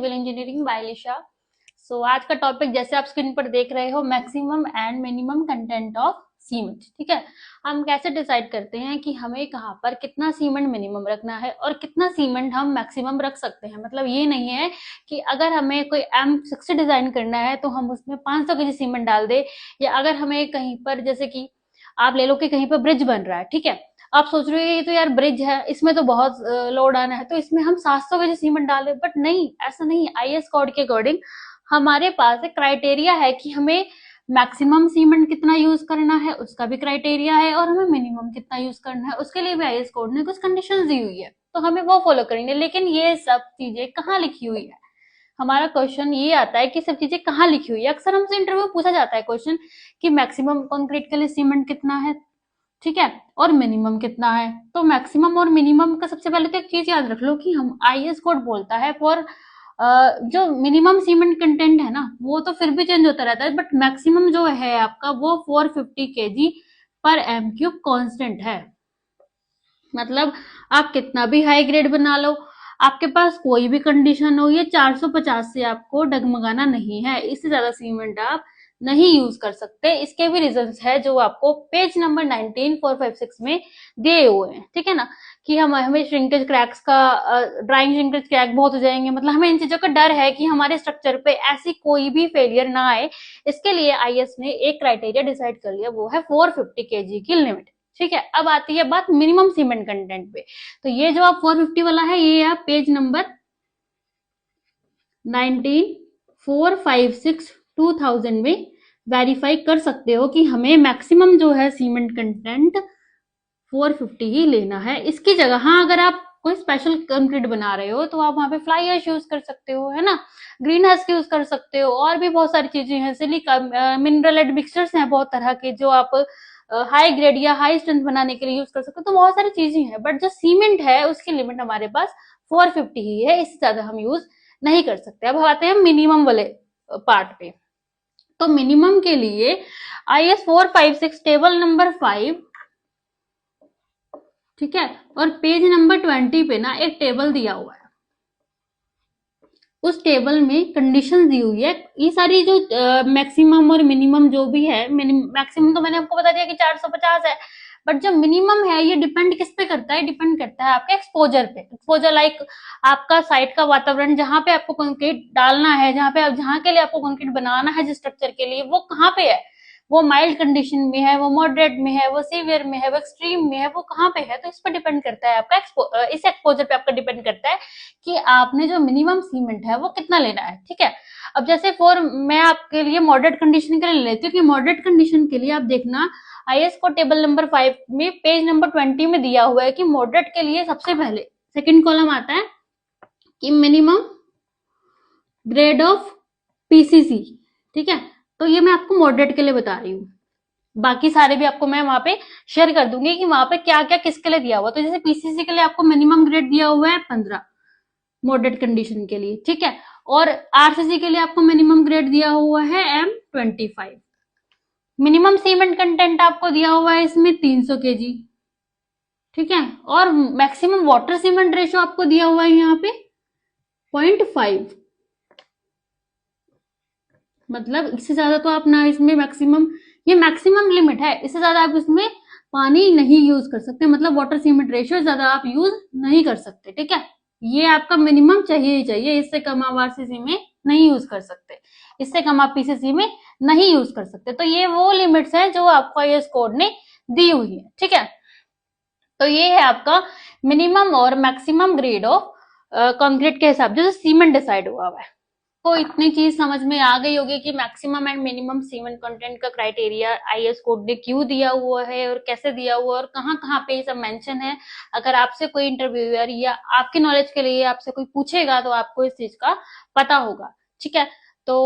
Civil engineering by Lisha. So आज का topic जैसे आप स्क्रीन पर देख रहे हो, maximum and minimum content of cement. ठीक है, हम कैसे डिसाइड करते हैं कि हमें कहाँ पर कितना सीमेंट मिनिमम रखना है और कितना सीमेंट हम मैक्सिमम रख सकते हैं। मतलब ये नहीं है कि अगर हमें कोई M60 डिजाइन करना है तो हम उसमें 500 केजी सीमेंट डाल दे, या अगर हमें कहीं पर जैसे कि आप ले लो कि कहीं पर ब्रिज बन रहा है, ठीक है, आप सोच रहे हो ये तो यार ब्रिज है, इसमें तो बहुत लोड आना है, तो इसमें हम 700 केजी सीमेंट डालें। बट नहीं, ऐसा नहीं है। आईएस कोड के अकॉर्डिंग हमारे पास एक क्राइटेरिया है कि हमें मैक्सिमम सीमेंट कितना यूज करना है, उसका भी क्राइटेरिया है, और हमें मिनिमम कितना यूज करना है उसके लिए भी आईएस कोड ने कुछ कंडीशंस दी हुई है, तो हमें वो फॉलो करेंगे। लेकिन ये सब चीजें कहाँ लिखी हुई है, हमारा क्वेश्चन ये आता है कि सब चीजें कहाँ लिखी हुई है। अक्सर हमसे इंटरव्यू में पूछा जाता है क्वेश्चन कि मैक्सिमम कंक्रीट के लिए सीमेंट कितना है, ठीक है, और मिनिमम कितना है। तो मैक्सिमम और मिनिमम का सबसे पहले तो एक चीज याद रख लो कि हम आईएस कोड बोलता है फॉर जो मिनिमम सीमेंट कंटेंट है ना, वो तो फिर भी चेंज होता रहता है, बट मैक्सिमम जो है आपका वो 450 केजी पर एम क्यूब कॉन्स्टेंट है। मतलब आप कितना भी हाई ग्रेड बना लो, आपके पास कोई भी कंडीशन हो, ये 450 से आपको डगमगाना नहीं है। इससे ज्यादा सीमेंट आप नहीं यूज कर सकते। इसके भी रीजंस है जो आपको पेज नंबर 19456 में दिए हुए हैं, ठीक है ना, कि हमें श्रिंकेज क्रैक्स का ड्राइंग श्रिंकेज क्रैक बहुत हो जाएंगे। मतलब हमें इन चीजों का डर है कि हमारे स्ट्रक्चर पे ऐसी कोई भी फेलियर ना आए। इसके लिए आईएस ने एक क्राइटेरिया डिसाइड कर लिया, वो है 450 केजी की लिमिट। ठीक है, अब आती है बात मिनिमम सीमेंट कंटेंट पे। तो ये जो आप 450 वाला है, ये आप पेज नंबर 19456 2000 में वेरीफाई कर सकते हो कि हमें मैक्सिमम जो है सीमेंट कंटेंट 450 ही लेना है। इसकी जगह हाँ, अगर आप कोई स्पेशल कंक्रीट बना रहे हो तो आप वहां पे फ्लाई ऐश यूज कर सकते हो, है ना, ग्रीन हस्क यूज कर सकते हो, और भी बहुत सारी चीजें हैं, सिलिका मिनरल एडमिक्सचर्स हैं बहुत तरह के जो आप हाई ग्रेड या हाई स्ट्रेंथ बनाने के लिए यूज कर सकते हो। तो बहुत सारी चीजें हैं, बट जो सीमेंट है उसकी लिमिट हमारे पास 450 ही है, इससे ज्यादा हम यूज नहीं कर सकते। अब आते हैं मिनिमम वाले पार्ट पे। तो मिनिमम के लिए IS 456 टेबल नंबर 5, ठीक है, और पेज नंबर 20 पे ना एक टेबल दिया हुआ है। उस टेबल में कंडीशन दी हुई है। ये सारी जो मैक्सिमम और मिनिमम जो भी है, मैक्सिमम तो मैंने आपको बता दिया कि 450 है, बट जो मिनिमम है ये डिपेंड किस पे करता है, डिपेंड करता है आपके एक्सपोजर पे। एक्सपोजर लाइक आपका साइट का वातावरण, जहां पे आपको कंक्रीट डालना है, जहां के लिए आपको कंक्रीट बनाना है जिस स्ट्रक्चर के लिए, वो कहाँ पे है, वो माइल्ड कंडीशन में है, वो मॉडरेट में है, वो सीवियर में है, वो एक्सट्रीम में है, वो कहाँ पे है। तो इस पर डिपेंड करता है आपका इस एक्सपोजर पे आपका डिपेंड करता है कि आपने जो मिनिमम सीमेंट है वो कितना लेना है। ठीक है, अब जैसे मैं आपके लिए मॉडरेट कंडीशन के लिए लेती हूँ कि मॉडरेट कंडीशन के लिए आप देखना आईएस को टेबल नंबर 5 में पेज नंबर 20 में दिया हुआ है कि मॉडरेट के लिए सबसे पहले सेकंड कॉलम आता है कि मिनिमम ग्रेड ऑफ पीसीसी। ठीक है, तो ये मैं आपको मॉडरेट के लिए बता रही हूँ, बाकी सारे भी आपको मैं वहां पे शेयर कर दूंगी कि वहां पे क्या क्या किसके लिए दिया हुआ। तो जैसे पीसीसी के लिए आपको मिनिमम ग्रेड दिया हुआ है 15 मॉडरेट कंडीशन के लिए, ठीक है, और आरसीसी के लिए आपको मिनिमम ग्रेड दिया हुआ है M25। मिनिमम सीमेंट कंटेंट आपको दिया हुआ है इसमें 300 केजी, ठीक है, और मैक्सिमम वाटर सीमेंट रेशियो आपको दिया हुआ है यहाँ पे 0.5। मतलब इससे ज्यादा तो आप ना इसमें मैक्सिमम, ये मैक्सिमम लिमिट है, इससे ज्यादा आप इसमें पानी नहीं यूज कर सकते। मतलब वाटर सीमेंट रेशियो ज्यादा आप यूज नहीं कर सकते, ठीक है, ये आपका मिनिमम चाहिए ही चाहिए। इससे कम आप आरसीसी में नहीं यूज कर सकते, इससे कम आप पीसीसी में नहीं यूज कर सकते। तो ये वो लिमिट्स है जो आपको आईएस कोड ने दी हुई है, ठीक है। तो ये है आपका मिनिमम और मैक्सिमम ग्रेड ऑफ कंक्रीट के हिसाब से सीमेंट डिसाइड हुआ है। तो इतनी चीज समझ में आ गई होगी कि maximum and minimum cement content का क्राइटेरिया आईएस कोड ने क्यों दिया हुआ है और कैसे दिया हुआ है और कहाँ कहाँ पे ये सब मेंशन है। अगर आपसे कोई इंटरव्यूअर या आपके नॉलेज के लिए आपसे कोई पूछेगा तो आपको इस चीज का पता होगा, ठीक है। तो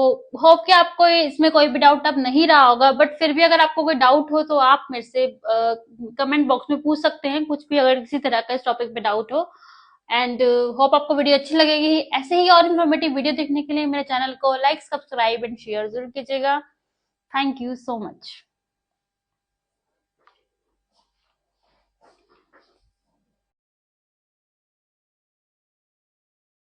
होप कि आपको इसमें कोई भी डाउट अब नहीं रहा होगा, बट फिर भी अगर आपको कोई डाउट हो तो आप मेरे से कमेंट बॉक्स में पूछ सकते हैं, कुछ भी अगर किसी तरह का इस टॉपिक पे डाउट हो। एंड होप आपको वीडियो अच्छी लगेगी। ऐसे ही और इन्फॉर्मेटिव वीडियो देखने के लिए मेरे चैनल को लाइक, सब्सक्राइब एंड शेयर जरूर कीजिएगा। Thank you so much.